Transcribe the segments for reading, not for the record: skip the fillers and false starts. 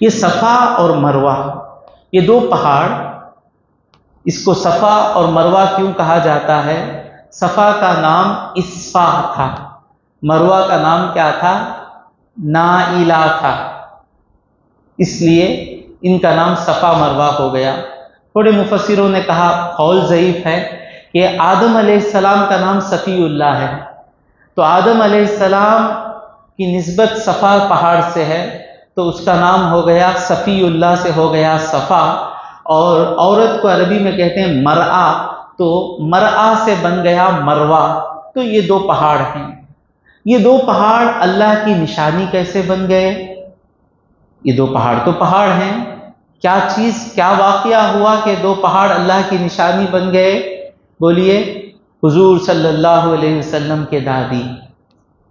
یہ صفا اور مروہ، یہ دو پہاڑ، اس کو صفا اور مروہ کیوں کہا جاتا ہے؟ صفا کا نام اصفا تھا، مروہ کا نام کیا تھا؟ نائلہ تھا، اس لیے ان کا نام صفا مروہ ہو گیا۔ تھوڑے مفسروں نے کہا، قول ضعیف ہے، کہ آدم علیہ السلام کا نام صفی اللہ ہے، تو آدم علیہ السلام کی نسبت صفا پہاڑ سے ہے، تو اس کا نام ہو گیا صفی اللہ سے ہو گیا صفا۔ اور عورت کو عربی میں کہتے ہیں مرآ، تو مرآ سے بن گیا مروہ۔ تو یہ دو پہاڑ ہیں۔ یہ دو پہاڑ اللہ کی نشانی کیسے بن گئے؟ یہ دو پہاڑ تو پہاڑ ہیں، کیا چیز، کیا واقعہ ہوا کہ دو پہاڑ اللہ کی نشانی بن گئے؟ بولیے۔ حضور صلی اللہ علیہ وسلم کے دادی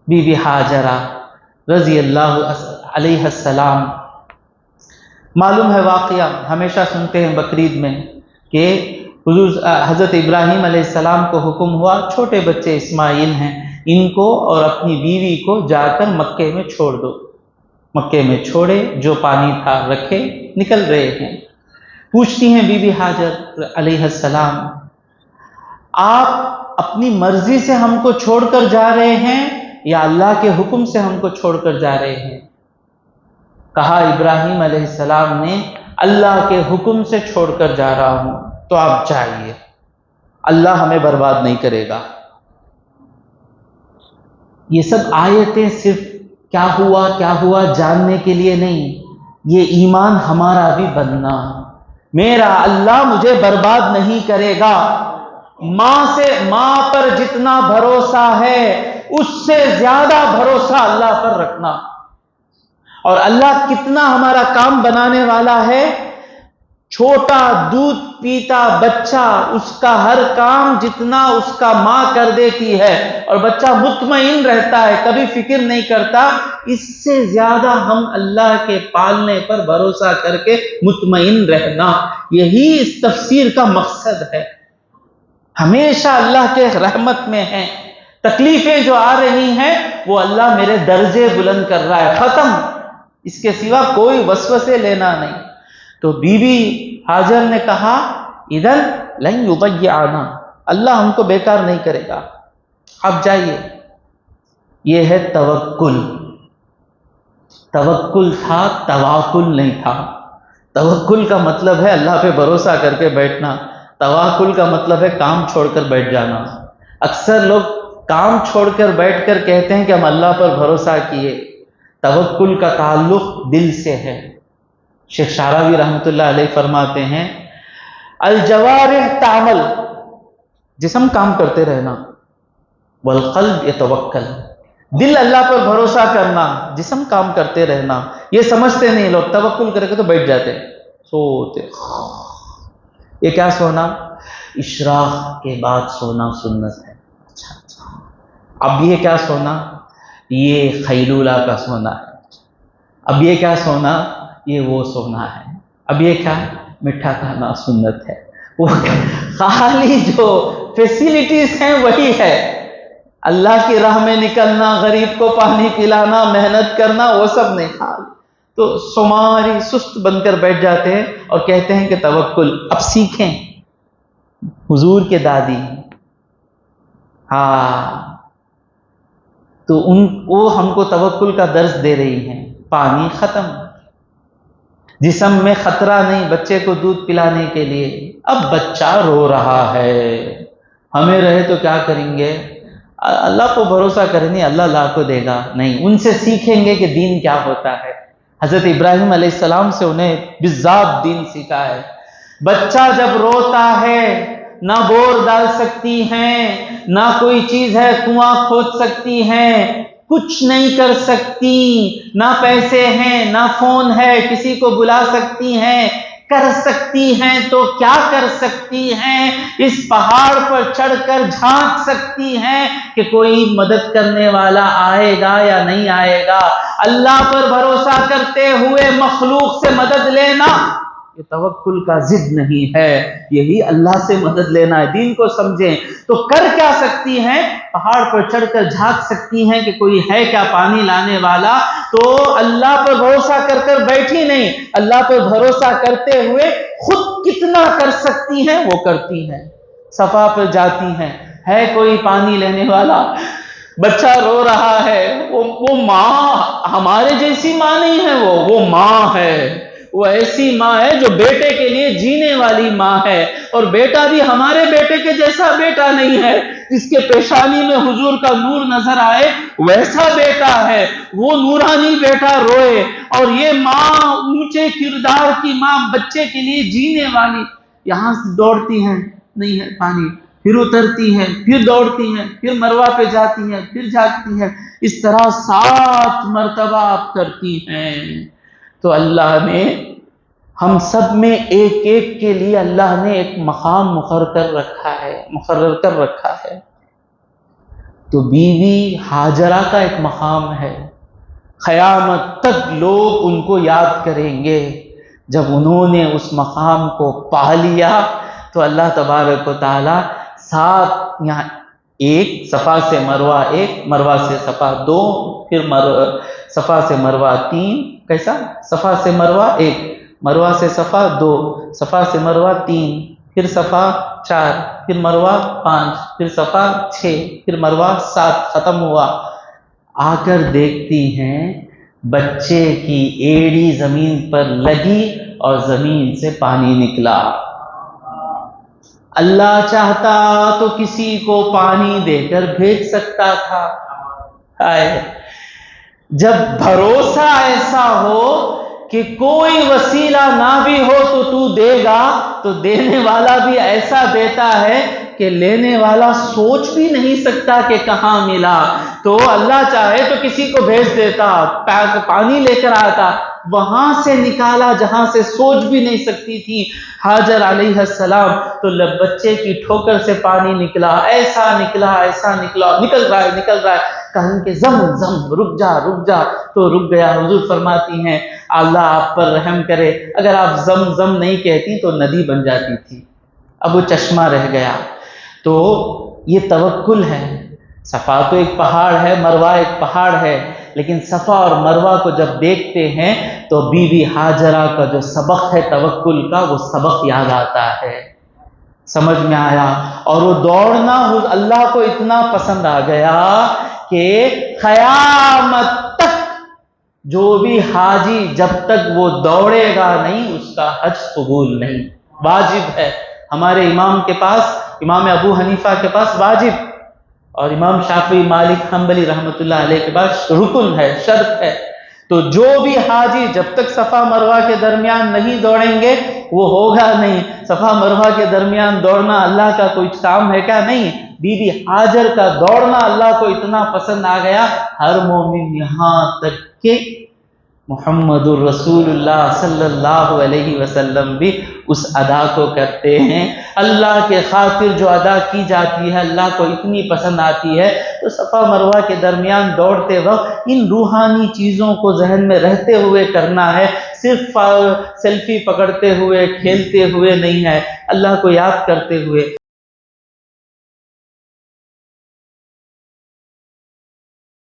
بی بی حاجرہ رضی اللہ علیہ السلام، معلوم ہے واقعہ، ہمیشہ سنتے ہیں بقرعید میں، کہ حضرت ابراہیم علیہ السلام کو حکم ہوا، چھوٹے بچے اسماعیل ہیں، ان کو اور اپنی بیوی کو جا کر مکے میں چھوڑ دو۔ مکے میں چھوڑے، جو پانی تھا رکھے، نکل رہے ہیں۔ پوچھتی ہیں بی بی حاجر علیہ السلام، آپ اپنی مرضی سے ہم کو چھوڑ کر جا رہے ہیں یا اللہ کے حکم سے ہم کو چھوڑ کر جا رہے ہیں؟ کہا ابراہیم علیہ السلام نے، اللہ کے حکم سے چھوڑ کر جا رہا ہوں، تو آپ جائیے، اللہ ہمیں برباد نہیں کرے گا۔ یہ سب آیتیں صرف کیا ہوا جاننے کے لیے نہیں، یہ ایمان ہمارا بھی بننا، میرا اللہ مجھے برباد نہیں کرے گا۔ ماں پر جتنا بھروسہ ہے اس سے زیادہ بھروسہ اللہ پر رکھنا، اور اللہ کتنا ہمارا کام بنانے والا ہے۔ چھوٹا دودھ پیتا بچہ، اس کا ہر کام جتنا اس کا ماں کر دیتی ہے اور بچہ مطمئن رہتا ہے، کبھی فکر نہیں کرتا، اس سے زیادہ ہم اللہ کے پالنے پر بھروسہ کر کے مطمئن رہنا۔ یہی اس تفسیر کا مقصد ہے۔ ہمیشہ اللہ کے رحمت میں ہیں، تکلیفیں جو آ رہی ہیں وہ اللہ میرے درجے بلند کر رہا ہے، ختم، اس کے سوا کوئی وسوسے لینا نہیں۔ تو بی بی حاجر نے کہا، اذن لن یضیعنا، اللہ ہم کو بیکار نہیں کرے گا، آپ جائیے۔ یہ ہے توکل۔ توکل تھا، تواکل نہیں تھا۔ توکل کا مطلب ہے اللہ پہ بھروسہ کر کے بیٹھنا، تواکل کا مطلب ہے کام چھوڑ کر بیٹھ جانا۔ اکثر لوگ کام چھوڑ کر بیٹھ کر کہتے ہیں کہ ہم اللہ پر بھروسہ کیے، توکل کا تعلق دل سے ہے۔ شیخ شعراوی رحمۃ اللہ علیہ فرماتے ہیں، الجوارح تعمل، جسم کام کرتے رہنا، والقلب یتوکل، دل اللہ پر بھروسہ کرنا، جسم کام کرتے رہنا۔ یہ سمجھتے نہیں لوگ، توکل کر کے تو بیٹھ جاتے، سوتے۔ یہ کیا سونا؟ اشراق کے بعد سونا سنت ہے۔ اچھا، اب یہ کیا سونا؟ یہ خیلولہ کا سونا ہے۔ اب یہ کیا سونا؟ یہ وہ سونا ہے۔ اب یہ کیا؟ مٹھا کھانا سنت ہے۔ وہ خالی جو فیسیلیٹیز ہیں وہی ہے، اللہ کی راہ میں نکلنا، غریب کو پانی پلانا، محنت کرنا، وہ سب نہیں کھا۔ تو سماری سست بن کر بیٹھ جاتے ہیں اور کہتے ہیں کہ توکل۔ اب سیکھیں، حضور کے دادی، تو وہ ہم کو توکل کا درس دے رہی ہیں۔ پانی ختم، جسم میں خطرہ نہیں بچے کو دودھ پلانے کے لیے۔ اب بچہ رو رہا ہے، ہمیں رہے تو کیا کریں گے؟ اللہ کو بھروسہ کریں گے، اللہ لا کو دے گا، نہیں، ان سے سیکھیں گے کہ دین کیا ہوتا ہے۔ حضرت ابراہیم علیہ السلام سے انہیں بالذات دین سیکھا ہے۔ بچہ جب روتا ہے، نہ بور ڈال سکتی ہیں، نہ کوئی چیز ہے کنواں کھود سکتی ہیں، کچھ نہیں کر سکتی، نہ پیسے ہیں، نہ فون ہے کسی کو بلا سکتی ہیں، کر سکتی ہیں تو کیا کر سکتی ہیں؟ اس پہاڑ پر چڑھ کر جھانک سکتی ہیں کہ کوئی مدد کرنے والا آئے گا یا نہیں آئے گا۔ اللہ پر بھروسہ کرتے ہوئے مخلوق سے مدد لینا یہ توکل کا ضد نہیں ہے، یہی اللہ سے مدد لینا ہے۔ دین کو سمجھیں تو کر کیا سکتی ہیں؟ پہاڑ پر چڑھ کر جھانک سکتی ہیں کہ کوئی ہے کیا پانی لانے والا، تو اللہ پر بھروسہ کر کر بیٹھی نہیں، اللہ پر بھروسہ کرتے ہوئے خود کتنا کر سکتی ہیں وہ کرتی ہیں۔ صفا پر جاتی ہیں، ہے کوئی پانی لینے والا، بچہ رو رہا ہے، وہ ماں ہمارے جیسی ماں نہیں ہے، وہ ماں ہے، وہ ایسی ماں ہے جو بیٹے کے لیے جینے والی ماں ہے، اور بیٹا بھی ہمارے بیٹے کے جیسا بیٹا نہیں ہے، جس کے پیشانی میں حضور کا نور نظر آئے ویسا بیٹا ہے، وہ نورانی بیٹا روئے، اور یہ ماں اونچے کردار کی ماں بچے کے لیے جینے والی، یہاں سے دوڑتی ہیں نہیں ہے پانی، پھر اترتی ہیں، پھر دوڑتی ہیں، پھر مروہ پہ جاتی ہیں، پھر جاتی ہیں، اس طرح 7 مرتبہ آپ کرتی ہیں۔ تو اللہ نے ہم سب میں ایک ایک کے لیے اللہ نے ایک مقام مقرر کر رکھا ہے۔ تو بیوی ہاجرہ کا ایک مقام ہے، قیامت تک لوگ ان کو یاد کریں گے۔ جب انہوں نے اس مقام کو پا لیا تو اللہ تبارک و تعالی 7 یہاں 1 صفا سے مروہ 1، مروہ سے صفا 2، پھر صفا سے مروہ 3، کیسا؟ صفا سے مروہ 1، مروہ سے صفا 2، صفا سے مروہ 3، پھر صفا 4، پھر مروہ 5، پھر صفا 6، پھر مروہ 7، ختم ہوا۔ آ کر دیکھتی ہیں بچے کی ایڑی زمین پر لگی اور زمین سے پانی نکلا۔ اللہ چاہتا تو کسی کو پانی دے کر بھیج سکتا تھا۔ جب بھروسہ ایسا ہو کہ کوئی وسیلہ نہ بھی ہو تو دے گا، تو دینے والا بھی ایسا دیتا ہے کہ لینے والا سوچ بھی نہیں سکتا کہ کہاں ملا۔ تو اللہ چاہے تو کسی کو بھیج دیتا، پانی لے کر آتا، وہاں سے نکالا جہاں سے سوچ بھی نہیں سکتی تھی ہاجر علیہ السلام، تو بچے کی ٹھوکر سے پانی نکلا، ایسا نکلا، نکل رہا ہے، کہیں کہ زم زم رک جا، تو رک گیا۔ حضور فرماتی ہیں اللہ آپ پر رحم کرے، اگر آپ زم زم نہیں کہتی تو ندی بن جاتی تھی، اب وہ چشمہ رہ گیا۔ تو یہ توکل ہے۔ صفا تو ایک پہاڑ ہے، مروہ ایک پہاڑ ہے، لیکن صفا اور مروہ کو جب دیکھتے ہیں تو بی بی ہاجرہ کا جو سبق ہے توکل کا، وہ سبق یاد آتا ہے، سمجھ میں آیا۔ اور وہ دوڑنا اللہ کو اتنا پسند آ گیا کہ قیامت تک جو بھی حاجی جب تک وہ دوڑے گا نہیں اس کا حج قبول نہیں، واجب ہے۔ ہمارے امام کے پاس، امام ابو حنیفہ کے پاس واجب، اور امام شافعی مالک حنبلی رحمۃ اللہ علیہ کے پاس رکن ہے، شرط ہے۔ تو جو بھی حاجی جب تک صفا مروہ کے درمیان نہیں دوڑیں گے وہ ہوگا نہیں۔ صفا مروہ کے درمیان دوڑنا اللہ کا کوئی کام ہے کیا؟ نہیں۔ بی بی ہاجر کا دوڑنا اللہ کو اتنا پسند آ گیا، ہر مومن یہاں تک کہ محمد الرسول اللہ صلی اللہ علیہ وسلم بھی اس ادا کو کرتے ہیں۔ اللہ کے خاطر جو ادا کی جاتی ہے اللہ کو اتنی پسند آتی ہے، تو صفا مروہ کے درمیان دوڑتے وقت ان روحانی چیزوں کو ذہن میں رہتے ہوئے کرنا ہے، صرف سیلفی پکڑتے ہوئے کھیلتے ہوئے نہیں ہے، اللہ کو یاد کرتے ہوئے۔